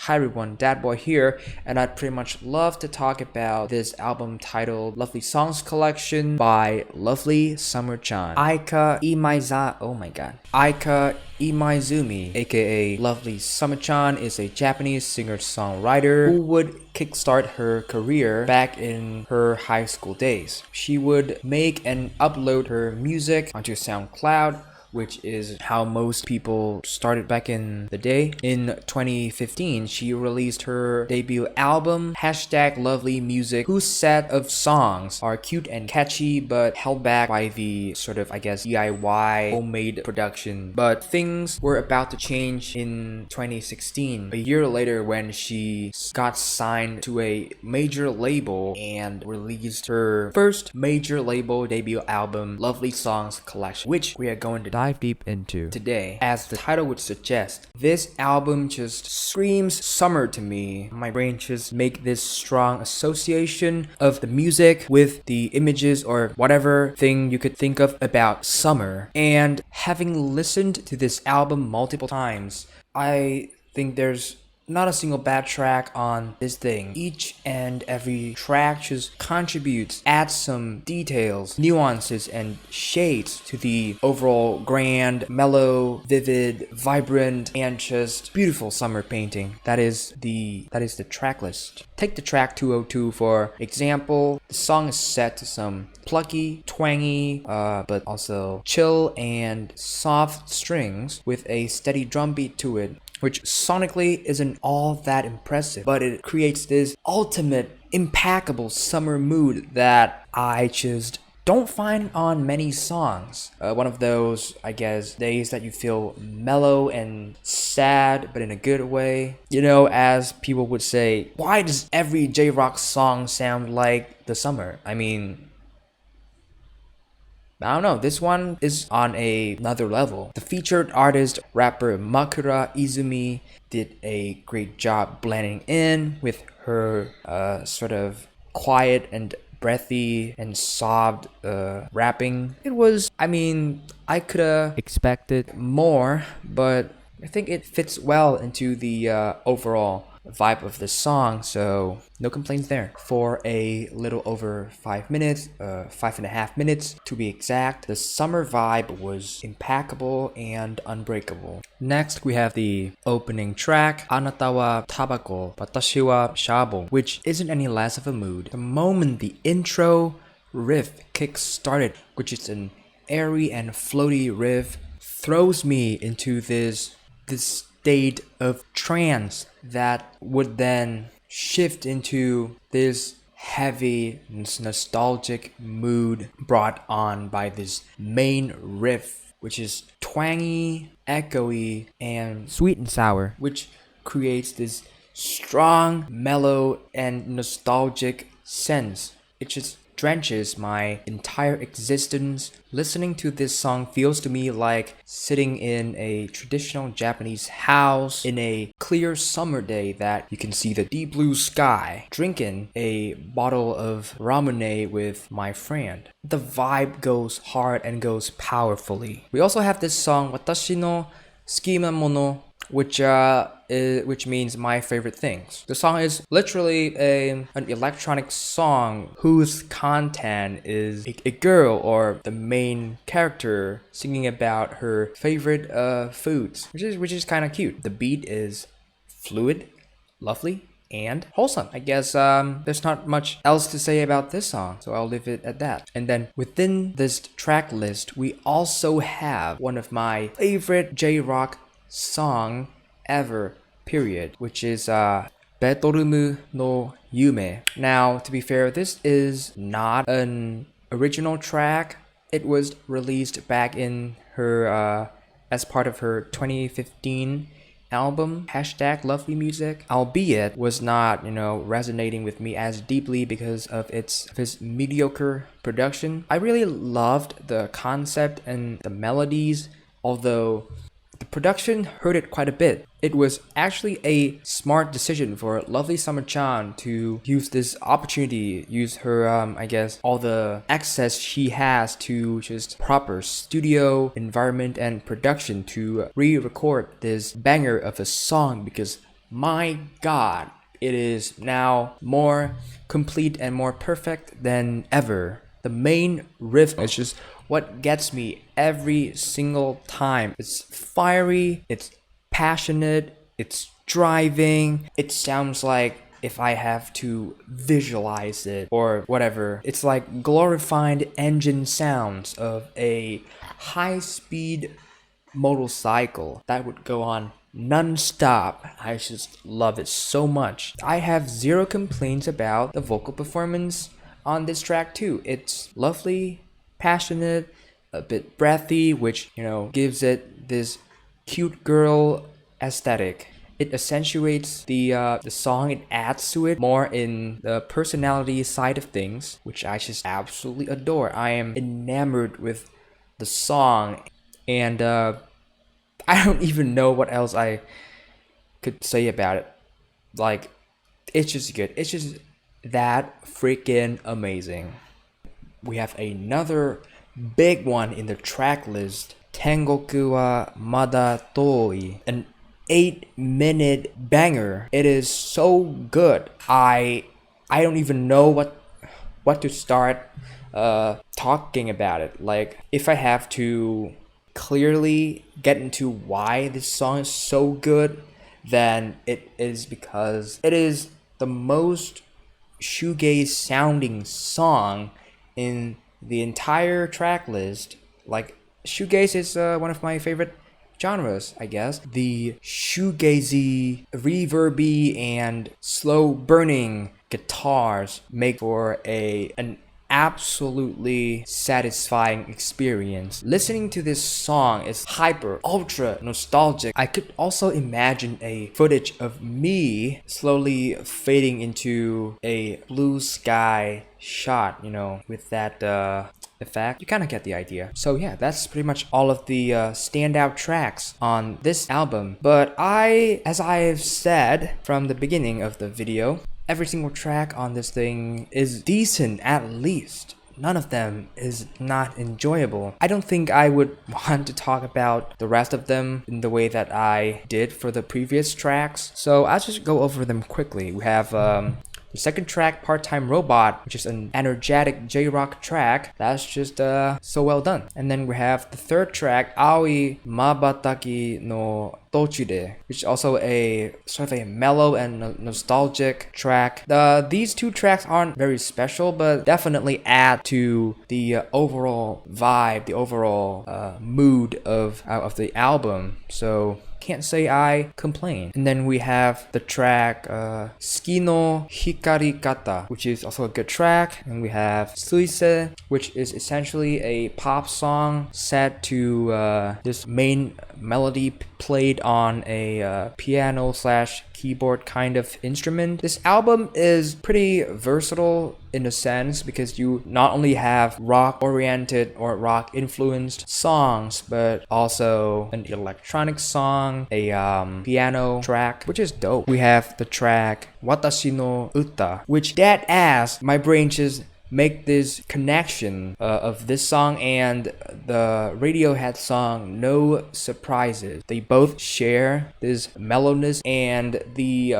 Hi everyone, Dad Boy here, and I'd pretty much love to talk about this album titled Lovely Songs Collection by Lovely Summer-chan. Aika Imaizumi, aka Lovely Summer-chan, is a Japanese singer-songwriter who would kickstart her career back in her high school days. She would make and upload her music onto SoundCloud, which is how most people started back in the day. In 2015, she released her debut album, #Lovely Music, whose set of songs are cute and catchy, but held back by the sort of, DIY homemade production. But things were about to change in 2016, a year later when she got signed to a major label and released her first major label debut album, Lovely Songs Collection, which we are going to dive deep into today. As the title would suggest, this album just screams summer to me. My brain just make this strong association of the music with the images or whatever thing you could think of about summer. And having listened to this album multiple times, I think there's not a single bad track on this thing. Each and every track just contributes, adds some details, nuances, and shades to the overall grand, mellow, vivid, vibrant, and just beautiful summer painting. That is the track list. Take the track 202 for example. The song is set to some plucky, twangy, but also chill and soft strings with a steady drum beat to it, which sonically isn't all that impressive, but it creates this ultimate, impeccable summer mood that I just don't find on many songs. One of those, days that you feel mellow and sad, but in a good way. You know, as people would say, why does every J-rock song sound like the summer? I don't know, this one is on another level. The featured artist, rapper Makura Izumi, did a great job blending in with her sort of quiet and breathy and soft rapping. It was, I could have expected more, but I think it fits well into the overall vibe of the song, so no complaints there. For a little over 5 minutes, 5.5 minutes to be exact, the summer vibe was impeccable and unbreakable. Next, we have the opening track, anata wa tabaco, watashi wa shabon, which isn't any less of a mood. The moment the intro riff kick started, which is an airy and floaty riff, throws me into this state of trance that would then shift into this heavy, nostalgic mood brought on by this main riff, which is twangy, echoey, and sweet and sour, which creates this strong, mellow, and nostalgic sense. It just drenches my entire existence. Listening to this song feels to me like sitting in a traditional Japanese house in a clear summer day that you can see the deep blue sky, drinking a bottle of ramen with my friend. The vibe goes hard and goes powerfully. We also have this song, watashi no suki mono, which means my favorite things. The song is literally an electronic song whose content is a girl or the main character singing about her favorite foods, which is kind of cute. The beat is fluid, lovely, and wholesome. I guess there's not much else to say about this song, so I'll leave it at that. And then within this track list, we also have one of my favorite J-rock song ever, period, which is Bedroom no Yume. Now, to be fair, this is not an original track. It was released back in her as part of her 2015 album, #Lovely Music, albeit was not, resonating with me as deeply because of its mediocre production. I really loved the concept and the melodies, although the production hurt it quite a bit. It was actually a smart decision for Lovely Summer-chan to use this opportunity, use her, all the access she has to just proper studio environment and production to re-record this banger of a song, because my god, it is now more complete and more perfect than ever. The main riff is just what gets me every single time. It's fiery, it's passionate, it's driving. It sounds like if I have to visualize it or whatever, it's like glorified engine sounds of a high speed motorcycle that would go on non-stop. I just love it so much. I have zero complaints about the vocal performance on this track too. It's lovely, passionate, a bit breathy, which, gives it this cute girl aesthetic. It accentuates the song. It adds to it more in the personality side of things, which I just absolutely adore. I am enamored with the song, and I don't even know what else I could say about it. Like, it's just good. It's just that freaking amazing. We have another big one in the track list, Tengoku wa Mada Tooi, an 8-minute banger. It is so good. I don't even know what to start talking about it. Like, if I have to clearly get into why this song is so good, then it is because it is the most shoegaze sounding song in the entire track list. Like, shoegaze is one of my favorite genres, I guess. The shoegazy, reverby, and slow burning guitars make for an absolutely satisfying experience. Listening to this song is hyper ultra nostalgic. I could also imagine a footage of me slowly fading into a blue sky shot, with that effect. You kind of get the idea. So yeah, that's pretty much all of the standout tracks on this album. But as I have said from the beginning of the video, every single track on this thing is decent at least. None of them is not enjoyable. I don't think I would want to talk about the rest of them in the way that I did for the previous tracks. So I'll just go over them quickly. We have the second track, Part-Time Robot, which is an energetic J-rock track. That's just so well done. And then we have the third track, Aoi Mabataki no Tochide, which is also a sort of a mellow and nostalgic track. These two tracks aren't very special, but definitely add to the overall vibe, the overall mood of the album. So can't say I complain. And then we have the track Suki no Hikarikata, which is also a good track. And we have Suise, which is essentially a pop song set to this main melody played on a piano / keyboard kind of instrument. This album is pretty versatile in a sense because you not only have rock oriented or rock influenced songs, but also an electronic song, a piano track, which is dope. We have the track Watashi no Uta, which dead ass, my brain just make this connection of this song and the Radiohead song No Surprises. They both share this mellowness, and the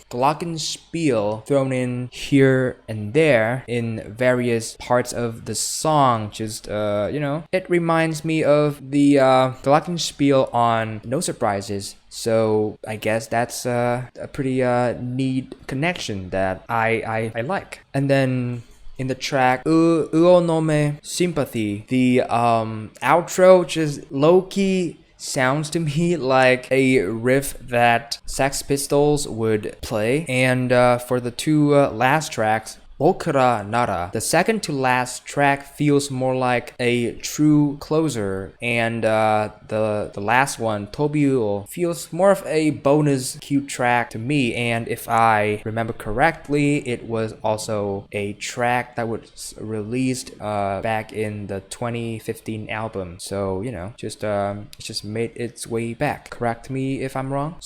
glockenspiel thrown in here and there in various parts of the song just it reminds me of the glockenspiel on No Surprises. So I guess that's a pretty neat connection that I like. And then in the track Uonome Sympathy, the outro just low-key sounds to me like a riff that Sex Pistols would play. And for the two last tracks, Okura Nara, the second to last track feels more like a true closer, and the last one, Tobiuo, feels more of a bonus cute track to me. And if I remember correctly, it was also a track that was released back in the 2015 album. So it just made its way back. Correct me if I'm wrong.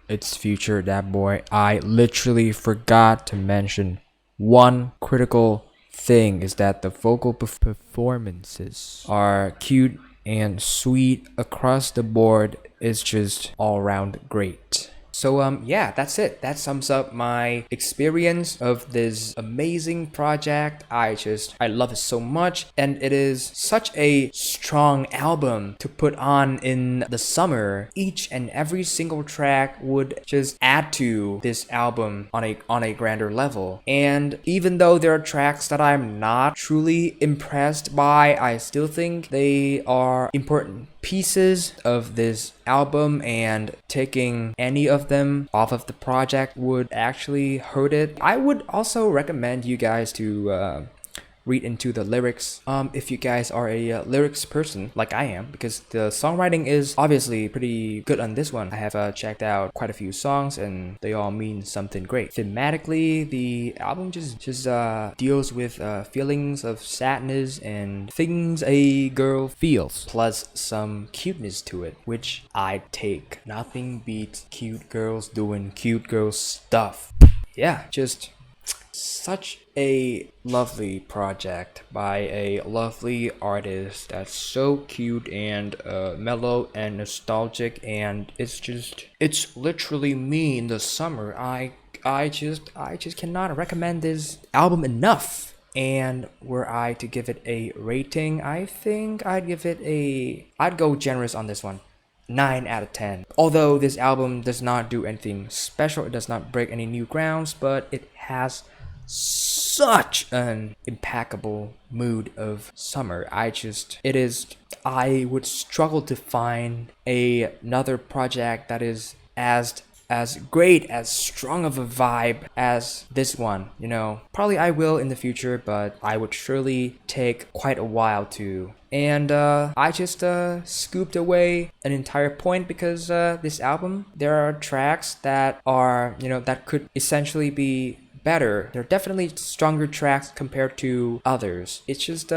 It's Future, that boy. I literally forgot to mention one critical thing is that the vocal performances are cute and sweet across the board. It's just all around great. So yeah, that's it. That sums up my experience of this amazing project. I love it so much, and it is such a strong album to put on in the summer. Each and every single track would just add to this album on a grander level. And even though there are tracks that I'm not truly impressed by, I still think they are important pieces of this album, and taking any of them off of the project would actually hurt it. I would also recommend you guys to read into the lyrics if you guys are a lyrics person like I am, because the songwriting is obviously pretty good on this one. I have checked out quite a few songs and they all mean something great. Thematically, the album just deals with feelings of sadness and things a girl feels, plus some cuteness to it, which I take. Nothing beats cute girls doing cute girl stuff. Yeah, just such a lovely project by a lovely artist that's so cute and mellow and nostalgic, and it's literally me in the summer. I just cannot recommend this album enough. And were I to give it a rating, I think I'd go generous on this one. 9 out of 10. Although this album does not do anything special, it does not break any new grounds, but it has such an impeccable mood of summer. I would struggle to find another project that is as great, as strong of a vibe as this one. You know, probably I will in the future, but I would surely take quite a while to. And I just scooped away an entire point, because this album, there are tracks that are, that could essentially be better. They're definitely stronger tracks compared to others. It's just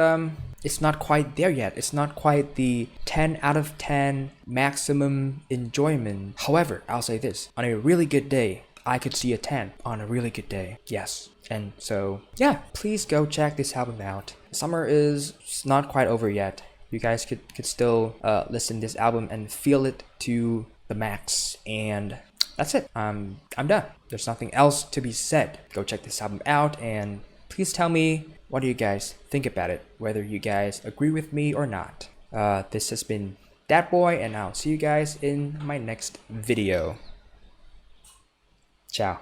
it's not quite there yet. It's not quite the 10 out of 10 maximum enjoyment. However, I'll say this, on a really good day, I could see a 10 on a really good day. Yes. And so, yeah, please go check this album out. Summer is not quite over yet. You guys could still listen to this album and feel it to the max. And that's it. I'm done. There's nothing else to be said. Go check this album out, and please tell me, what do you guys think about it? Whether you guys agree with me or not. This has been Dat Boy, and I'll see you guys in my next video. Ciao.